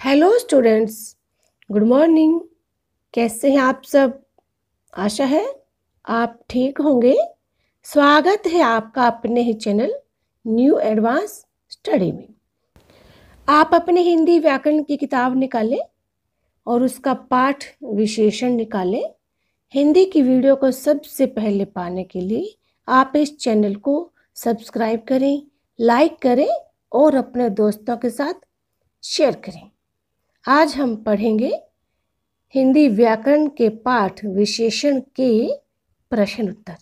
Hello students, good morning. कैसे हैं आप सब? आशा है आप ठीक होंगे। स्वागत है आपका अपने ही चैनल न्यू एडवांस स्टडी में। आप अपने हिंदी व्याकरण की किताब निकालें और उसका पाठ विशेषण निकालें। हिंदी की वीडियो को सबसे पहले पाने के लिए आप इस चैनल को सब्सक्राइब करें, लाइक करें और अपने दोस्तों के साथ शेयर करें। आज हम पढ़ेंगे हिंदी व्याकरण के पाठ विशेषण के प्रश्न उत्तर।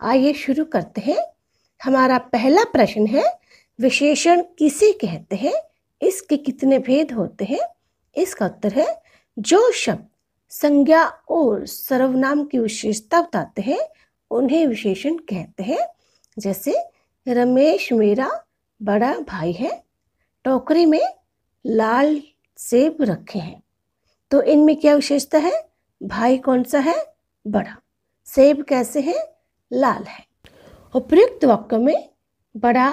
आइए शुरू करते हैं। हमारा पहला प्रश्न है, विशेषण किसे कहते हैं, इसके कितने भेद होते हैं? इसका उत्तर है, जो शब्द संज्ञा और सर्वनाम की विशेषता बताते हैं उन्हें विशेषण कहते हैं। जैसे रमेश मेरा बड़ा भाई है, टोकरी में लाल सेब रखे हैं। तो इनमें क्या विशेषता है? भाई कौन सा है? बड़ा। सेब कैसे है? लाल है। उपयुक्त वाक्य में बड़ा,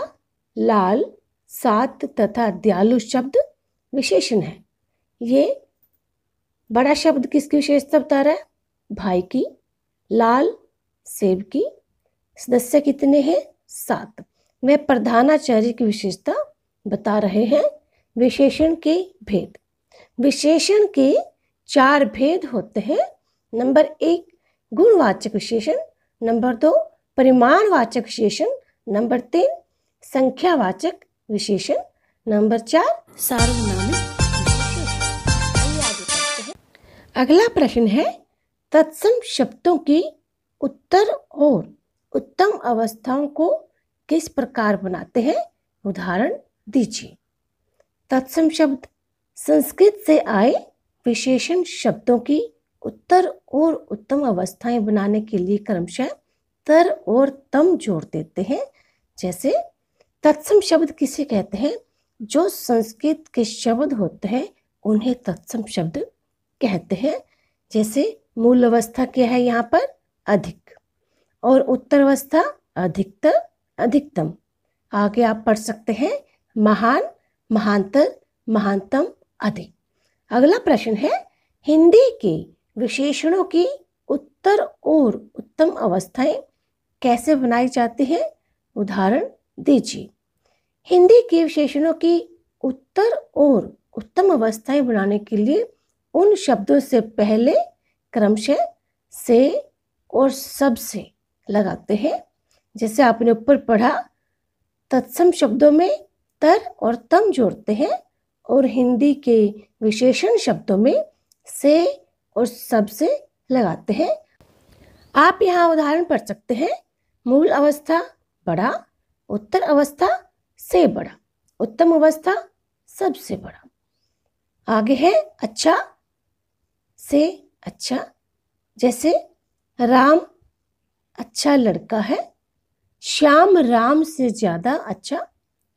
लाल, सात तथा दयालु शब्द विशेषण है। ये बड़ा शब्द किसकी विशेषता बता रहा है? भाई की। लाल सेब की। सदस्य कितने हैं? 7। वे प्रधानाचार्य की विशेषता बता रहे हैं। विशेषण के भेद। विशेषण के 4 भेद होते हैं। नंबर 1 गुणवाचक विशेषण, नंबर 2 परिमाणवाचक विशेषण, नंबर 3 संख्यावाचक विशेषण, नंबर 4 सार्वनामिक विशेषण। अगला प्रश्न है, तत्सम शब्दों की उत्तर और उत्तम अवस्थाओं को किस प्रकार बनाते हैं? उदाहरण दीजिए। तत्सम शब्द संस्कृत से आए विशेषण शब्दों की उत्तर और उत्तम अवस्थाएं बनाने के लिए क्रमशः तर और तम जोड़ देते हैं। जैसे तत्सम शब्द किसे कहते हैं? जो संस्कृत के शब्द होते हैं उन्हें तत्सम शब्द कहते हैं। जैसे मूल अवस्था क्या है यहाँ पर? अधिक। और उत्तर अवस्था अधिकतर, अधिकतम। आगे आप पढ़ सकते हैं महान, महांतर, महानतम, अधिक। अगला प्रश्न है, हिंदी के विशेषणों की उत्तर और उत्तम अवस्थाएं कैसे बनाई जाती हैं? उदाहरण दीजिए। हिंदी के विशेषणों की उत्तर और उत्तम अवस्थाएं बनाने के लिए उन शब्दों से पहले क्रमशः से और सब से लगाते हैं। जैसे आपने ऊपर पढ़ा, तत्सम शब्दों में तर और तम जोड़ते हैं और हिंदी के विशेषण शब्दों में से और सब से लगाते हैं। आप यहाँ उदाहरण पढ़ सकते हैं। मूल अवस्था बड़ा, उत्तर अवस्था से बड़ा, उत्तम अवस्था सबसे बड़ा। आगे है अच्छा से अच्छा। जैसे राम अच्छा लड़का है, श्याम राम से ज्यादा अच्छा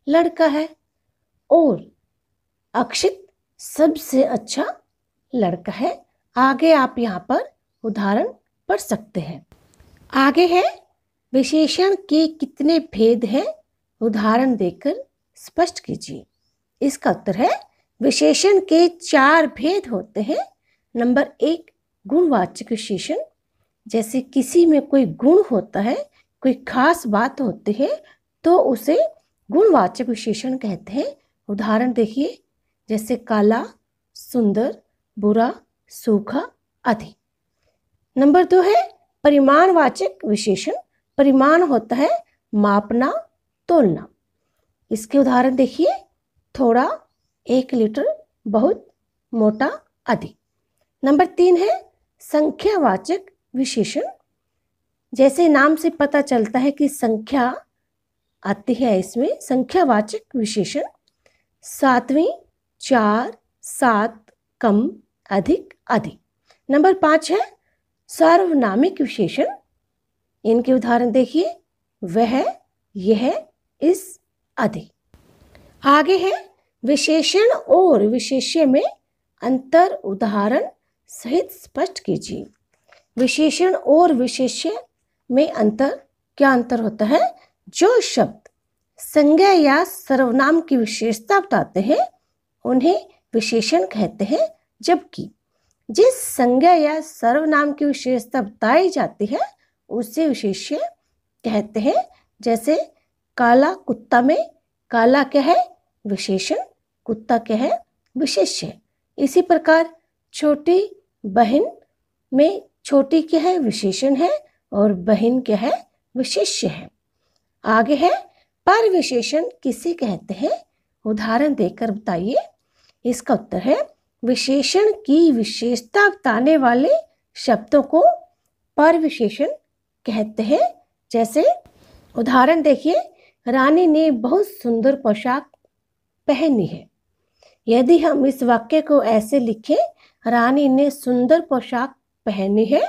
लड़का है, और अक्षित सबसे अच्छा लड़का है। आगे आप यहाँ पर उदाहरण पढ़ सकते हैं। आगे है, विशेषण के कितने भेद हैं? उदाहरण देकर स्पष्ट कीजिए। इसका उत्तर है, विशेषण के 4 भेद होते हैं। नंबर 1 गुणवाचक विशेषण। जैसे किसी में कोई गुण होता है, कोई खास बात होती है तो उसे गुणवाचक विशेषण कहते हैं। उदाहरण देखिए, जैसे काला, सुंदर, बुरा, सूखा, अधिक। नंबर 2 है परिमाणवाचक विशेषण। परिमाण होता है मापना, तोलना। इसके उदाहरण देखिए, थोड़ा, 1 लीटर, बहुत, मोटा, अधिक। नंबर 3 है संख्यावाचक विशेषण। जैसे नाम से पता चलता है कि संख्या आती है इसमें, संख्यावाचक विशेषण। 7वीं, 4, 7, कम, अधिक, अधिक। नंबर 5 है सार्वनामिक विशेषण। इनके उदाहरण देखिए, वह, यह, इस, अधिक। आगे है विशेषण और विशेष्य में अंतर। उदाहरण सहित स्पष्ट कीजिए। विशेषण और विशेष्य में अंतर, क्या अंतर होता है? जो शब्द संज्ञा या सर्वनाम की विशेषता बताते हैं उन्हें विशेषण कहते हैं, जबकि जिस संज्ञा या सर्वनाम की विशेषता बताई जाती है उसे विशेष्य कहते हैं। जैसे काला कुत्ता में काला क्या है? विशेषण। कुत्ता क्या है? विशेष्य। इसी प्रकार छोटी बहन में छोटी क्या है? विशेषण है, और बहन क्या है? विशेष्य है। आगे है पर विशेषण किसे कहते हैं? उदाहरण देकर बताइए। इसका उत्तर है विशेषण की विशेषता बताने वाले शब्दों को पर विशेषण कहते हैं। जैसे उदाहरण देखिए, रानी ने बहुत सुंदर पोशाक पहनी है। यदि हम इस वाक्य को ऐसे लिखें, रानी ने सुंदर पोशाक पहनी है,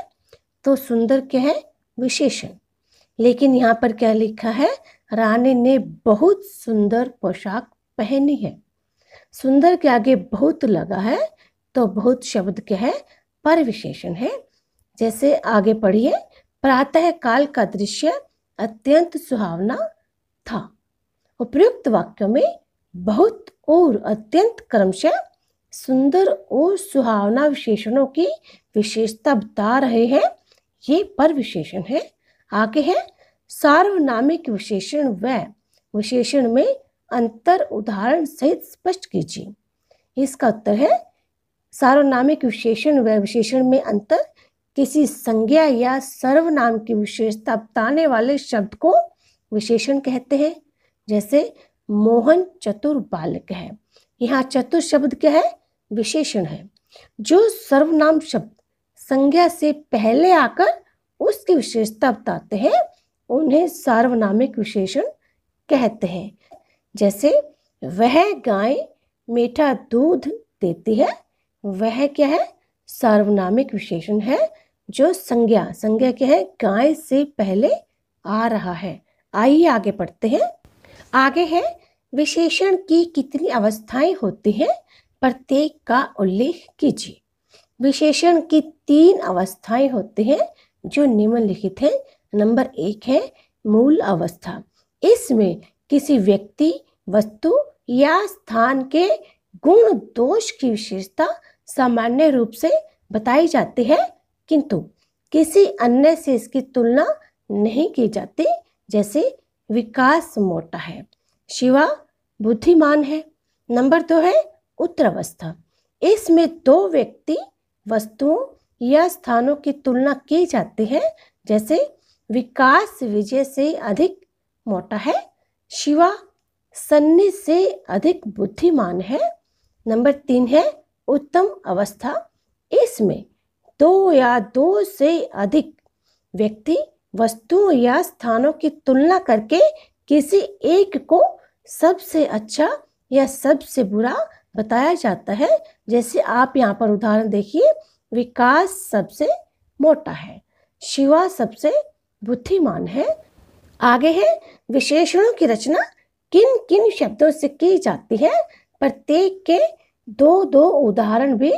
तो सुंदर क्या है? विशेषण। लेकिन यहाँ पर क्या लिखा है? रानी ने बहुत सुंदर पोशाक पहनी है। सुंदर के आगे बहुत लगा है, तो बहुत शब्द क्या है? पर विशेषण है। जैसे आगे पढ़िए, प्रातः काल का दृश्य अत्यंत सुहावना था। उपयुक्त वाक्यों में बहुत और अत्यंत क्रमशः सुंदर और सुहावना विशेषणों की विशेषता बता रहे हैं, ये पर विशेषण है। आगे है सार्वनामिक विशेषण व विशेषण में अंतर उदाहरण सहित स्पष्ट कीजिए। इसका उत्तर है सार्वनामिक विशेषण व विशेषण में अंतर किसी संज्ञा या सर्वनाम की विशेषता बताने वाले शब्द को विशेषण कहते हैं। जैसे मोहन चतुर बालक है, यहाँ चतुर शब्द क्या है? विशेषण है। जो सर्वनाम शब्द संज्ञा से पहले आकर उसकी विशेषता बताते हैं उन्हें सार्वनामिक विशेषण कहते हैं। जैसे वह गाय मीठा दूध देती है, वह क्या है? सार्वनामिक विशेषण है। जो संज्ञा क्या है? गाय से पहले आ रहा है। आइए आगे पढ़ते हैं। आगे है विशेषण की कितनी अवस्थाएं होती हैं, प्रत्येक का उल्लेख कीजिए। विशेषण की 3 अवस्थाएं होती हैं जो निम्नलिखित है। नंबर 1 है मूल अवस्था। इसमें किसी व्यक्ति, वस्तु या स्थान के गुण दोष की विशेषता सामान्य रूप से बताई जाती है, किंतु किसी अन्य से इसकी तुलना नहीं की जाती। जैसे विकास मोटा है, शिवा बुद्धिमान है। नंबर 2 है उत्तरावस्था। इसमें 2 व्यक्ति, वस्तुओं या स्थानों की तुलना की जाती है। जैसे विकास विजय से अधिक मोटा है, शिवा सन्नी से अधिक बुद्धिमान है। नंबर 3 है उत्तम अवस्था। इसमें 2 या 2 से अधिक व्यक्ति, वस्तुओं या स्थानों की तुलना करके किसी एक को सबसे अच्छा या सबसे बुरा बताया जाता है। जैसे आप यहाँ पर उदाहरण देखिए, विकास सबसे मोटा है, शिवा सबसे बुद्धिमान है। आगे है विशेषणों की रचना किन किन शब्दों से की जाती है, प्रत्येक के 2-2 उदाहरण भी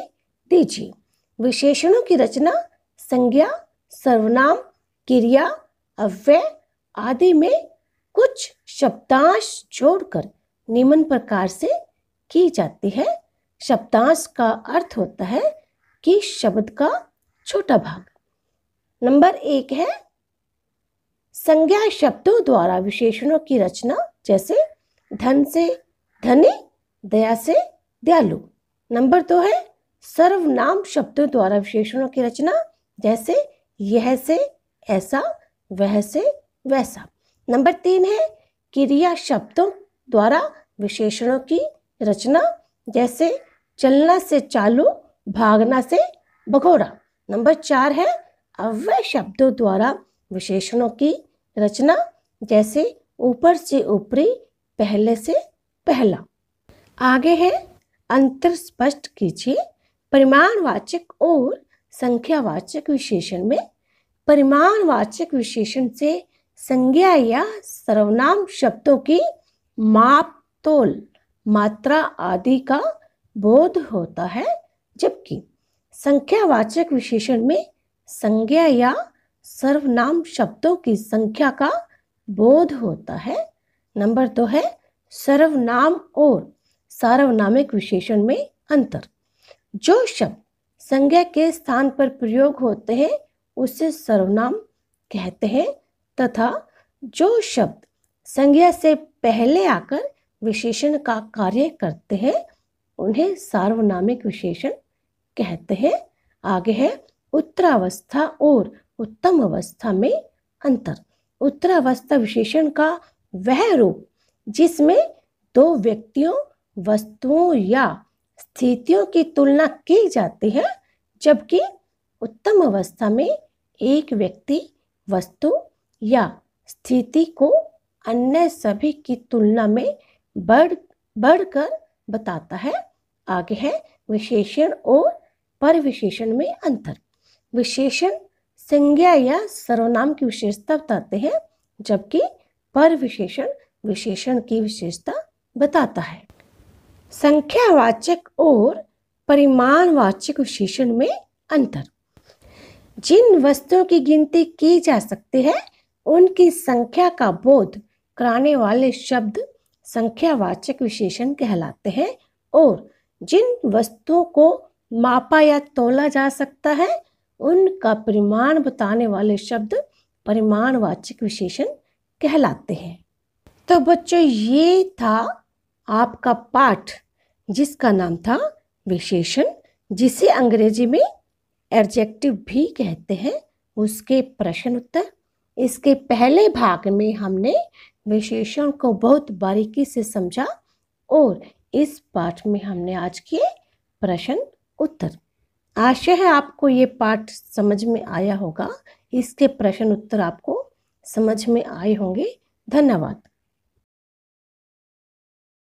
दीजिए। विशेषणों की रचना संज्ञा, सर्वनाम, क्रिया, अव्यय आदि में कुछ शब्दांश जोड़कर निम्न प्रकार से की जाती है। शब्दांश का अर्थ होता है कि शब्द का छोटा भाग। नंबर 1 है संज्ञा शब्दों द्वारा विशेषणों की रचना। जैसे धन से धनी, दया से दयालु। नंबर 2 है सर्वनाम शब्दों द्वारा विशेषणों की रचना। जैसे यह से ऐसा, वह से वैसा। नंबर 3 है क्रिया शब्दों द्वारा विशेषणों की रचना। जैसे चलना से चालू, भागना से भगोड़ा। नंबर 4 है अव्यय शब्दों द्वारा विशेषणों की रचना। जैसे ऊपर से ऊपरी, पहले से पहला। आगे है अंतर स्पष्ट कीजिए। परिमाणवाचक और संख्यावाचक विशेषण में परिमाणवाचक विशेषण से संज्ञा या सर्वनाम शब्दों की माप, तोल, मात्रा आदि का बोध होता है, जबकि संख्यावाचक विशेषण में संज्ञा या सर्वनाम शब्दों की संख्या का बोध होता है। नंबर 2 है सर्वनाम और सार्वनामिक विशेषण में अंतर। जो शब्द संज्ञा के स्थान पर प्रयोग होते हैं उसे सर्वनाम कहते हैं तथा जो शब्द संज्ञा से पहले आकर विशेषण का कार्य करते हैं उन्हें सार्वनामिक विशेषण कहते हैं। आगे है उत्तरावस्था और उत्तम अवस्था में अंतर। उत्तरावस्था विशेषण का वह रूप जिसमें दो व्यक्तियों, वस्तुओं या स्थितियों की तुलना की जाती है, जबकि उत्तम अवस्था में एक व्यक्ति, वस्तु या स्थिति को अन्य सभी की तुलना में बढ़कर बताता है। आगे है विशेषण और परविशेषण में अंतर। विशेषण संज्ञा या सर्वनाम की विशेषता बताते हैं, जबकि परविशेषण विशेषण की विशेषता बताता है। संख्यावाचक और परिमाणवाचक विशेषण में अंतर। जिन वस्तुओं की गिनती की जा सकती है उनकी संख्या का बोध कराने वाले शब्द संख्यावाचक विशेषण कहलाते हैं और जिन वस्तुओं को मापा या तोला जा सकता है उनका परिमाण बताने वाले शब्द परिमाणवाचक विशेषण कहलाते हैं। तो बच्चों, ये था आपका पाठ जिसका नाम था विशेषण, जिसे अंग्रेजी में एडजेक्टिव भी कहते हैं, उसके प्रश्न उत्तर। इसके पहले भाग में हमने विशेषण को बहुत बारीकी से समझा और इस पाठ में हमने आज किए प्रश्न उत्तर। आशा है आपको ये पाठ समझ में आया होगा, इसके प्रश्न उत्तर आपको समझ में आए होंगे। धन्यवाद।